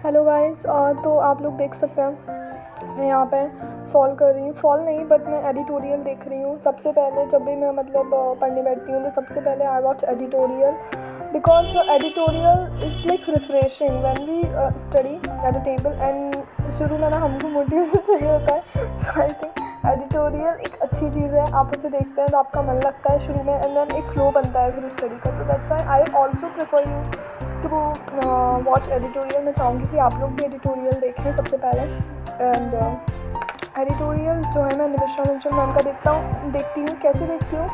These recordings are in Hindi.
Hello guys. तो आप लोग देख सकते हैं मैं यहाँ पे सॉल्व कर रही हूँ, सॉल्व नहीं बट मैं एडिटोरियल देख रही हूँ। सबसे पहले जब भी मैं पढ़ने बैठती हूँ तो सबसे पहले I watch editorial because editorial is like refreshing when we study at a table and शुरू में ना हमको मोटिवेशन चाहिए होता है। सो आई थिंक एडिटोरियल एक अच्छी चीज़ है। आप उसे देखते हैं तो आपका मन लगता है शुरू में एंड देन एक फ्लो बनता है फिर स्टडी का। तो that's why I also prefer you to watch editorial. मैं चाहूँगी कि आप लोग भी एडिटोरियल देखें सबसे पहले। एंड एडिटोरियल जो है मैं निमिषा मंचल मैम का देखती हूँ। कैसे देखती हूँ,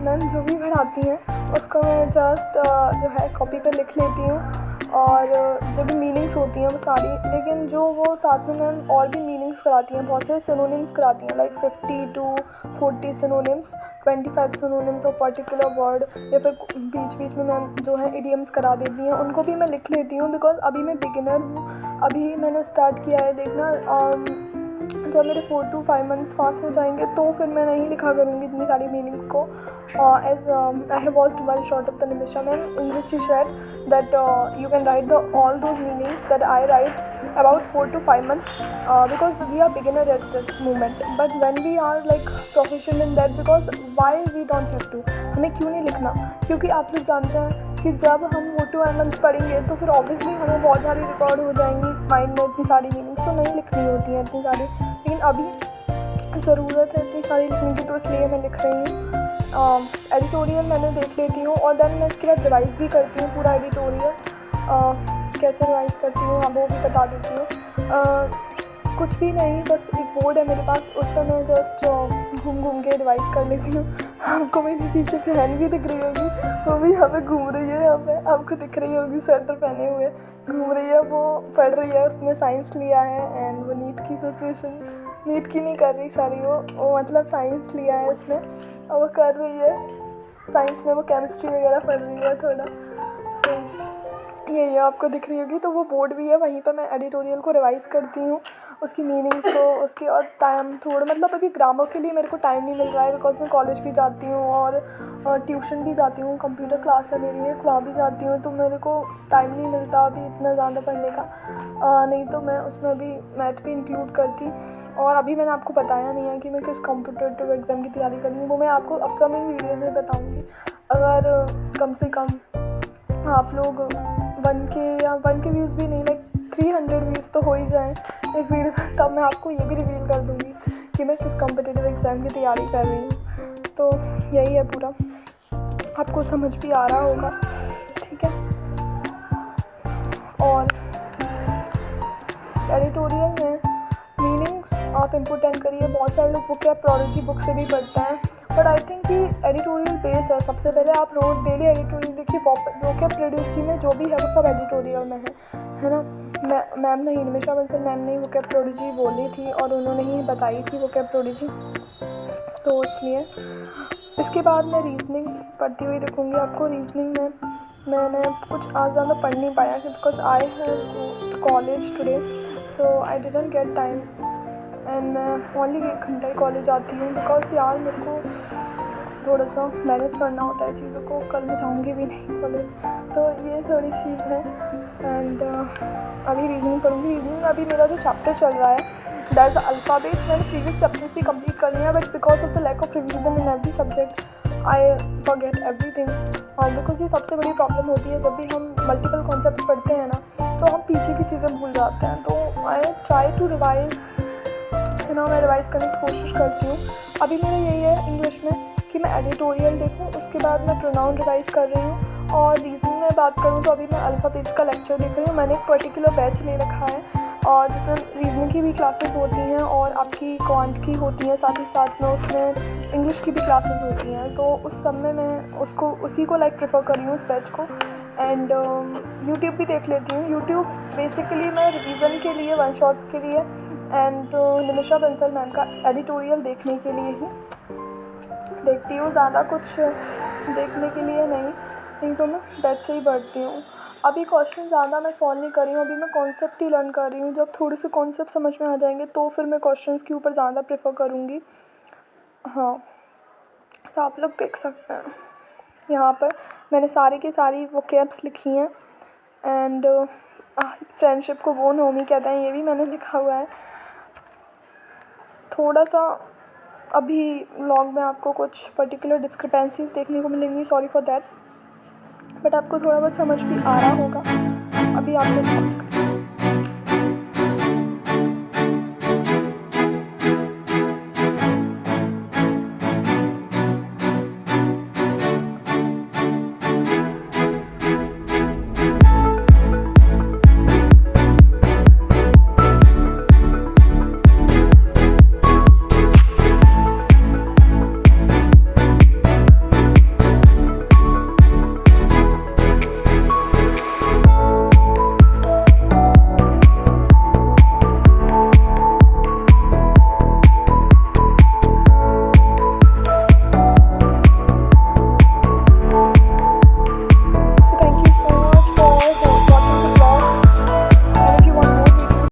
मैम जो भी पढ़ाती हैं उसको मैं जस्ट जो है कॉपी पर लिख लेती हूँ और जो भी मीनिंग्स होती हैं वो सारी, लेकिन जो वो साथ में मैम और भी मीनिंग्स कराती हैं, बहुत सारे सिनोनिम्स कराती हैं like 50 to 40 synonyms, 25 synonyms of particular word, या फिर बीच बीच में मैम जो है इडियम्स करा देती हैं, उनको भी मैं लिख लेती हूँ बिकॉज अभी मैं बिगिनर हूँ। अभी मैंने स्टार्ट किया है देखना। जब मेरे 4 to 5 मंथ्स पास हो जाएंगे तो फिर मैं नहीं लिखा करूँगी इतनी सारी मीनिंग्स को। As I have watched one shot of the Nimisha ma'am in which she said that you can write the all those meanings that I write about 4 to 5 months because we are beginner at that moment, but when we are like professional in that, because why we don't have to, हमें क्यों नहीं लिखना? क्योंकि आप लोग जानते हैं कि जब हम 4 to 5 months पढ़ेंगे तो फिर ऑब्वियसली हमें बहुत सारी रिकॉर्ड हो जाएंगी माइंड में, इतनी सारी मीनिंग्स तो नहीं लिखनी होती हैं इतनी सारी, लेकिन अभी ज़रूरत है इतनी सारी लिखने की, तो इसलिए मैं लिख रही हूँ। एडिटोरियल मैंने देख लेती हूँ और देन मैं इसके बाद रिवाइज़ भी करती हूँ पूरा एडिटोरियल। कैसे रिवाइज़ करती हूँ वो भी बता देती हूँ। कुछ भी नहीं, बस एक बोर्ड है मेरे पास, उस पर मैं जस्ट घूम घूम के रिवाइज़ कर लेती हूँ। आपको मेरे पीछे बहन भी दिख रही होगी, वो भी यहाँ पे घूम रही है, यहाँ पे आपको दिख रही होगी स्वेटर पहने हुए घूम रही है, वो पढ़ रही है, उसने साइंस लिया है एंड वो नीट की प्रिपरेशन, नीट की नहीं कर रही सारी, वो मतलब साइंस लिया है उसने और वो कर रही है साइंस में, वो केमिस्ट्री वगैरह पढ़ रही है थोड़ा। सो ये आपको दिख रही होगी, तो वो बोर्ड भी है, वहीं पर मैं एडिटोरियल को रिवाइज़ करती हूँ, उसकी मीनिंग्स को, उसके और टाइम थोड़ा मतलब अभी ग्रामर के लिए मेरे को टाइम नहीं मिल रहा है बिकॉज मैं कॉलेज भी जाती हूँ और ट्यूशन भी जाती हूँ, कंप्यूटर क्लास है मेरी एक, वहाँ भी जाती हूँ, तो मेरे को टाइम नहीं मिलता अभी इतना ज़्यादा पढ़ने का। नहीं तो मैं उसमें अभी मैथ भी इंक्लूड करती। और अभी मैंने आपको बताया नहीं है कि मैं किस कॉम्पिटिटिव एग्ज़ाम की तैयारी कर रही हूँ, वो मैं आपको अपकमिंग वीडियोज़ में बताऊँगी। अगर कम से कम आप लोग 1K व्यूज़ भी नहीं, लाइक 300 व्यूज़ तो हो ही जाएँ एक वीडियो में, तब मैं आपको ये भी रिवील कर दूँगी कि मैं किस कॉम्पिटिटिव एग्ज़ाम की तैयारी कर रही हूँ। तो यही है पूरा, आपको समझ भी आ रहा होगा, ठीक है। और एडिटोरियल में मीनिंग्स आप इम्पोर्टेंट करिए। बहुत सारे लोग वोकैब्युलरी बुक से भी पढ़ते हैं, बट आई थिंक कि एडिटोरियल बेस है। सबसे पहले आप रोज़ डेली एडिटोरियल देखिए, वोकैब्युलरी में जो भी है वो सब एडिटोरियल में है ना। मैम ने ही, निमिषा बंसल मैम ने वोकैब्युलरी बोली थी और उन्होंने ही बताई थी वोकैब्युलरी, सो इसलिए। इसके बाद मैं रीजनिंग पढ़ती हुई दिखूँगी आपको। रीजनिंग में मैंने कुछ आज ज़्यादा पढ़ नहीं पाया because I have college today, so I didn't get time and मैं ओनली 1 घंटा ही कॉलेज आती हूँ बिकॉज यार मेरे को थोड़ा सा मैनेज करना होता है चीज़ों को। कल मैं जाऊँगी भी नहीं कॉलेज, तो ये थोड़ी सी है। एंड अभी रीजनिंग पढ़ूँगी। रीजनिंग में अभी मेरा जो चैप्टर चल रहा है दैट इज़ अल्फ़ाबेट, मैंने प्रीवियस चैप्टर्स भी कंप्लीट कर लिया है, but because of the lack of revision in every subject I forget everything. Because ये सबसे बड़ी प्रॉब्लम होती है जब भी हम मल्टीपल कॉन्सेप्ट्स पढ़ते हैं ना, तो हम पीछे की चीज़ें भूल जाते हैं। तो आई ट्राई टू रिवाइज़, मैं रिवाइज़ करने की कोशिश करती हूँ। अभी मेरा यही है इंग्लिश में कि मैं एडिटोरियल देखूँ, उसके बाद मैं प्रोनाउन रिवाइज़ कर रही हूँ। और रीजनिंग में बात करूँ तो अभी मैं अल्फ़ाबेट्स का लेक्चर देख रही हूँ। मैंने एक पर्टिकुलर बैच ले रखा है और जिसमें रीजनिंग की भी क्लासेस होती हैं और आपकी क्वांट की होती हैं, साथ ही साथ में उसमें इंग्लिश की भी क्लासेस होती हैं। तो उस सब में मैं उसी को लाइक प्रेफर कर रही हूँ, उस बैच को। एंड यूट्यूब भी देख लेती हूँ। यूट्यूब बेसिकली मैं रिवीजन के लिए, वन शॉट्स के लिए एंड निमिषा बंसल मैम का एडिटोरियल देखने के लिए ही देखती हूँ, ज़्यादा कुछ देखने के लिए नहीं तो मैं बैच से ही पढ़ती हूँ। अभी क्वेश्चन ज़्यादा मैं सॉल्व नहीं कर रही हूँ, अभी मैं कॉन्सेप्ट ही लर्न कर रही हूँ। जब थोड़े से कॉन्सेप्ट समझ में आ जाएंगे तो फिर मैं क्वेश्चंस के ऊपर ज़्यादा प्रेफर करूँगी। हाँ, तो आप लोग देख सकते हैं यहाँ पर मैंने सारी की सारी वोकैब्स लिखी हैं एंड फ्रेंडशिप को वो नोमी कहते हैं, ये भी मैंने लिखा हुआ है। थोड़ा सा अभी व्लॉग में आपको कुछ पर्टिकुलर डिस्क्रिपेंसीज देखने को मिलेंगी, सॉरी फॉर दैट, बट आपको थोड़ा बहुत समझ भी आ रहा होगा। अभी आप जस्ट